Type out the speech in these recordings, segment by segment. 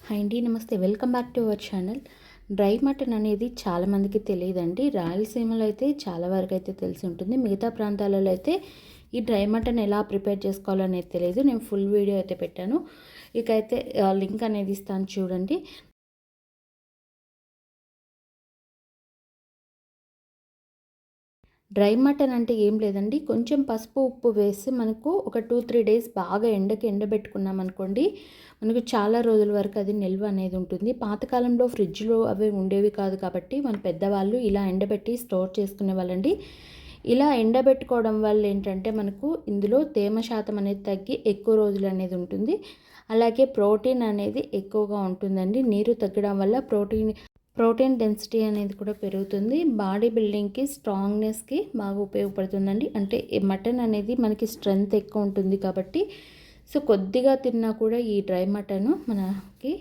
Hi అండి, నమస్తే. Welcome back to our channel. Dry mutton అనేది చాలామందికి తెలియదండి. రాయలసీమలో అయితే చాలా వరకు అయితే తెలిసి ఉంటుంది. మిగతా ప్రాంతాలలో అయితే ఈ డ్రై మటన్ ఎలా ప్రిపేర్ చేసుకోవాలో అనేది తెలియదు. నేను ఫుల్ వీడియో అయితే పెట్టాను. ఇకైతే లింక్ అనేది ఇస్తాను చూడండి. డ్రై మటన్ అంటే ఏం లేదండి, కొంచెం పసుపు ఉప్పు వేసి మనకు ఒక 2-3 డేస్ బాగా ఎండబెట్టుకున్నాం అనుకోండి, మనకు చాలా రోజుల వరకు అది నిల్వ అనేది ఉంటుంది. పాతకాలంలో ఫ్రిడ్జ్లో అవి ఉండేవి కాదు కాబట్టి మన పెద్దవాళ్ళు ఇలా ఎండబెట్టి స్టోర్ చేసుకునే వాళ్ళండి. ఇలా ఎండబెట్టుకోవడం వల్ల ఏంటంటే మనకు ఇందులో తేమ శాతం అనేది తగ్గి ఎక్కువ రోజులు అనేది ఉంటుంది. అలాగే ప్రోటీన్ అనేది ఎక్కువగా ఉంటుందండి. నీరు తగ్గడం వల్ల ప్రోటీన్ డెన్సిటీ అనేది కూడా పెరుగుతుంది. బాడీ బిల్డింగ్కి, స్ట్రాంగ్నెస్కి బాగా ఉపయోగపడుతుందండి. అంటే మటన్ అనేది మనకి స్ట్రెంగ్త్ ఎక్కువ ఉంటుంది కాబట్టి సో కొద్దిగా తిన్నా కూడా ఈ డ్రై మటన్ మనకి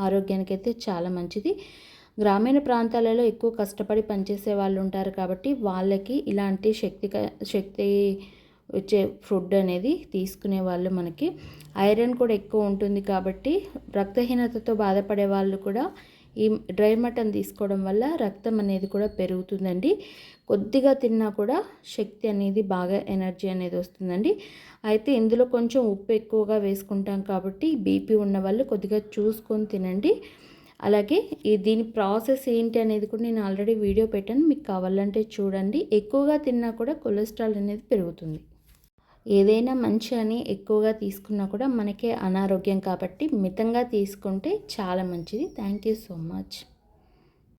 ఆరోగ్యానికి అయితే చాలా మంచిది. గ్రామీణ ప్రాంతాలలో ఎక్కువ కష్టపడి పనిచేసే వాళ్ళు ఉంటారు కాబట్టి వాళ్ళకి ఇలాంటి శక్తి వచ్చే ఫుడ్ అనేది తీసుకునే వాళ్ళు మనకి ఐరన్ కూడా ఎక్కువ ఉంటుంది కాబట్టి రక్తహీనతతో బాధపడే వాళ్ళు కూడా ఈ డ్రై మటన్ తీసుకోవడం వల్ల రక్తం అనేది కూడా పెరుగుతుందండి. కొద్దిగా తిన్నా కూడా శక్తి అనేది బాగా ఎనర్జీ అనేది వస్తుందండి. అయితే ఇందులో కొంచెం ఉప్పు ఎక్కువగా వేసుకుంటాం కాబట్టి బీపీ ఉన్న వాళ్ళు కొద్దిగా చూసుకొని తినండి. అలాగే దీని ప్రాసెస్ ఏంటి అనేది కూడా నేను ఆల్రెడీ వీడియో పెట్టాను, మీకు కావాలంటే చూడండి. ఎక్కువగా తిన్నా కూడా కొలెస్ట్రాల్ అనేది పెరుగుతుంది. ఏదైనా మంచి అని ఎక్కువగా తీసుకున్నా కూడా మనకే అనారోగ్యం కాబట్టి మితంగా తీసుకుంటే చాలా మంచిది. Thank you so much.